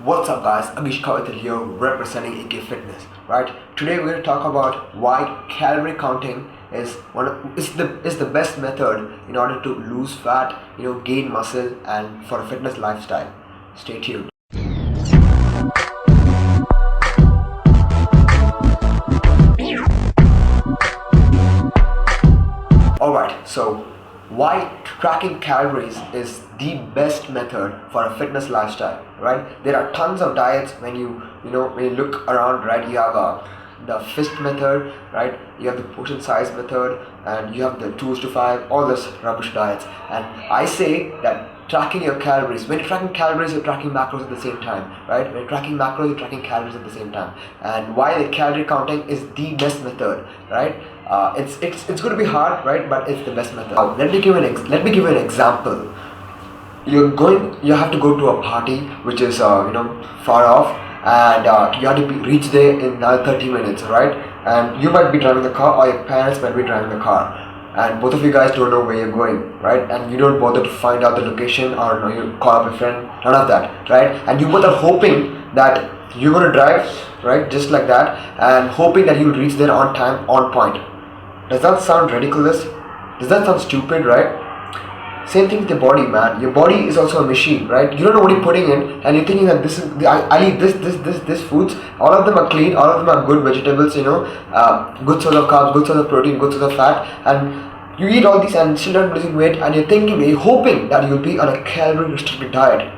What's up guys, Agish kavithil here representing AK Fitness, right? Today we're going to talk about why calorie counting is the best method in order to lose fat, gain muscle and for a fitness lifestyle. Stay tuned. Alright, so why tracking calories is the best method for a fitness lifestyle, right? There are tons of diets when you look around, right? You have the fist method, right? You have the portion size method, and you have the 2:5, all this rubbish diets. And I say that tracking your calories, when you're tracking calories, you're tracking macros at the same time, right? When you're tracking macros, you're tracking calories at the same time. And why the calorie counting is the best method, right? It's going to be hard, right? But it's the best method. Now, let me give you an example. You have to go to a party which is far off, and you have to reach there in another 30 minutes, right? And you might be driving the car, or your parents might be driving the car, and both of you guys don't know where you're going, right? And you don't bother to find out the location, or you call up a friend, none of that, right? And you both are hoping that you're going to drive, right, just like that, and hoping that you'll reach there on time, on point. Does that sound ridiculous? Does that sound stupid, right? Same thing with your body, man. Your body is also a machine, right? You don't know what you're putting in, and you're thinking that I'll eat this foods. All of them are clean. All of them are good vegetables. Good source of carbs, good source of protein, good source of fat, and you eat all these and still not losing weight. And you're hoping that you'll be on a calorie restricted diet.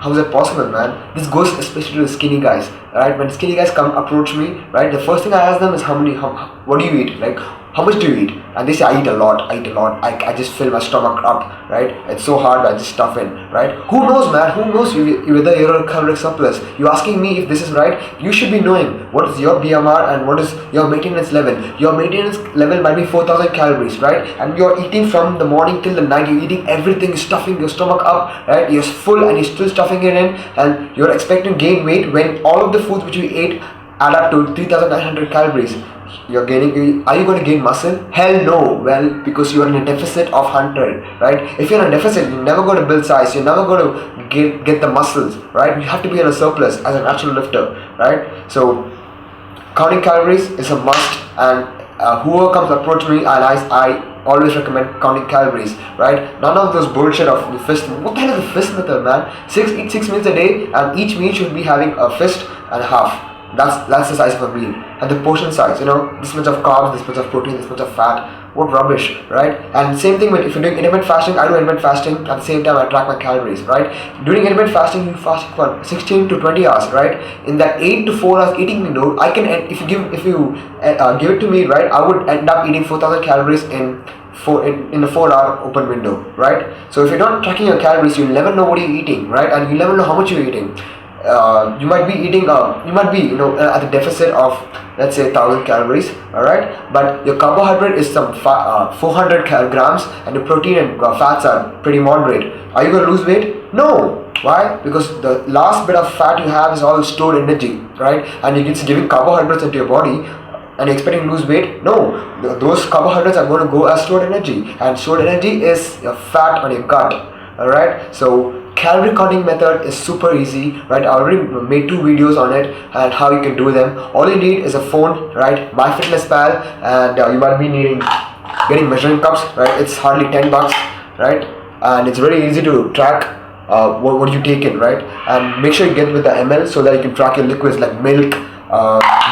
How is that possible, man? This goes especially to the skinny guys, right? When skinny guys approach me, right? The first thing I ask them is what do you eat? Like, how much do you eat? And they say, I eat a lot. I just fill my stomach up, right? It's so hard, I just stuff in, right? Who knows, man? Who knows whether you're on a caloric surplus? You're asking me if this is right? You should be knowing what is your BMR and what is your maintenance level. Your maintenance level might be 4,000 calories, right? And you're eating from the morning till the night. You're eating everything, stuffing your stomach up, right? You're full and you're still stuffing it in, and you're expecting to gain weight when all of the foods which you ate add up to 3,900 calories. Are you going to gain muscle? Hell no. Well, because you are in a deficit of 100, right? If you're in a deficit, you're never going to build size. You're never going to get the muscles, right? You have to be in a surplus as a natural lifter, right? So counting calories is a must, and whoever comes approach me, and I always recommend counting calories, right? None of those bullshit of the fist. What the hell is the fist method, man? Eat 6 meals a day, and each meal should be having a fist and a half. That's the size of a meal. And the portion size, this much of carbs, this much of protein, this much of fat. What rubbish, right? And same thing if you're doing intermittent fasting. I do intermittent fasting, at the same time I track my calories, right? During intermittent fasting, you fast for 16 to 20 hours, right? In that 8 to 4 hours eating window, if you give it to me, right, I would end up eating 4,000 calories in a 4-hour open window, right? So if you're not tracking your calories, you'll never know what you're eating, right? And you'll never know how much you're eating. You might be eating, at the deficit of, let's say, 1,000 calories, alright? But your carbohydrate is some 400 grams, and your protein and fats are pretty moderate. Are you going to lose weight? No. Why? Because the last bit of fat you have is all stored energy, right? And you're just giving carbohydrates into your body, and you're expecting to lose weight? No. Those carbohydrates are going to go as stored energy, and stored energy is your fat on your gut, alright? So calorie counting method is super easy, right? I already made 2 videos on it and how you can do them. All you need is a phone, right? MyFitnessPal, and you might be getting measuring cups, right? It's hardly 10 bucks, right? And it's very easy to track what you take in, right? And make sure you get with the ml so that you can track your liquids like milk,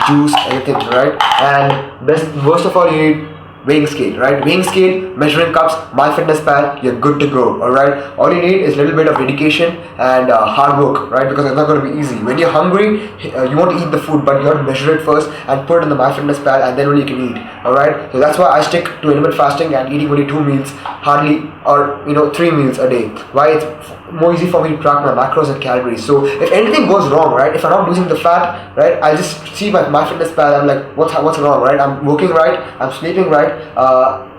juice, anything, right? And most of all, you need weighing scale, right? Weighing scale, measuring cups, MyFitnessPal, you're good to go, alright? All you need is a little bit of dedication and hard work, right? Because it's not going to be easy. When you're hungry, you want to eat the food, but you have to measure it first and put it in the MyFitnessPal, and then only you can eat, alright? So that's why I stick to intermittent fasting and eating only 2 meals, hardly, or 3 meals a day. Why? It's more easy for me to track my macros and calories. So if anything goes wrong, right, if I'm not losing the fat, right, I'll just see my MyFitnessPal. I'm like, what's wrong, right? I'm working right, I'm sleeping right,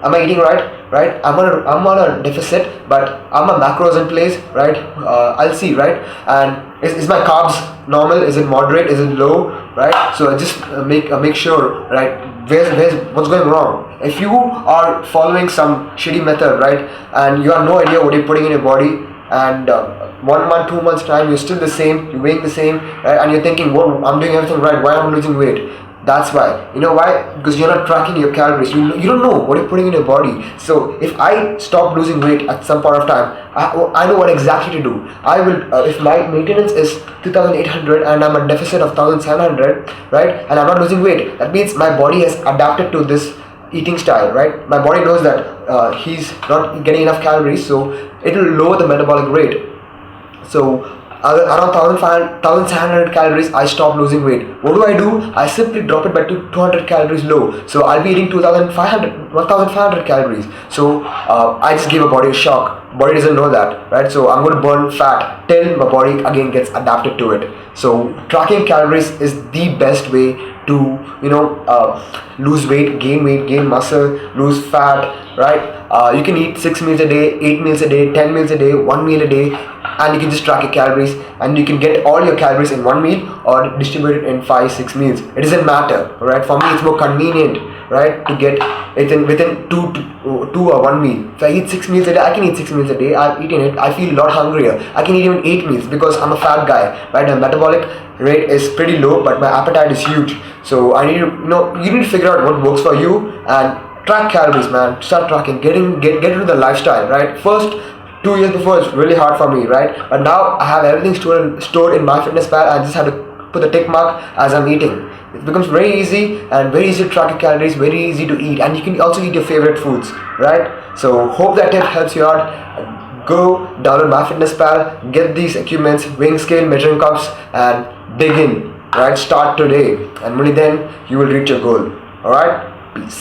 am I eating right? I'm on a deficit, but are my macros in place, right? I'll see, right? And is my carbs normal? Is it moderate? Is it low, right? So I just make sure, right? What's going wrong? If you are following some shitty method, right, and you have no idea what you're putting in your body, and 1 month, 2 months time, you're still the same, you're weighing the same, right? And you're thinking, well, I'm doing everything right, why am I losing weight? That's why. You know why? Because you're not tracking your calories. You don't know what you're putting in your body. So if I stop losing weight at some point of time, I know what exactly to do. I will, if my maintenance is 2,800 and I'm a deficit of 1,700, right? And I'm not losing weight, that means my body has adapted to this eating style, right? My body knows that he's not getting enough calories, so it will lower the metabolic rate. So around 1,700 calories, I stop losing weight. What do? I simply drop it back to 200 calories low. So I'll be eating 1,500 calories. So I just give a body a shock. Body doesn't know that, right? So I'm going to burn fat till my body again gets adapted to it. So tracking calories is the best way to lose weight, gain muscle, lose fat, right? You can eat 6 meals a day, 8 meals a day, 10 meals a day, 1 meal a day, and you can just track your calories, and you can get all your calories in 1 meal or distribute it in 5-6 meals. It doesn't matter, right? For me, it's more convenient, right, to get it in within two or 1 meal. If I eat 6 meals a day, I can eat 6 meals a day. I've eaten it. I feel a lot hungrier. I can eat even 8 meals because I'm a fat guy, right? My metabolic rate is pretty low, but my appetite is huge. So I need to, you need to figure out what works for you and track calories, man. Start tracking. Get into the lifestyle, right? First 2 years before, it's really hard for me, right? But now I have everything stored in MyFitnessPal. I just have to put the tick mark as I'm eating. It becomes very easy and very easy to track your calories, very easy to eat, and you can also eat your favorite foods, right? So hope that tip helps you out. Go download MyFitnessPal, get these equipments, weighing scale, measuring cups, and dig in, right? Start today, and only then you will reach your goal. All right, peace.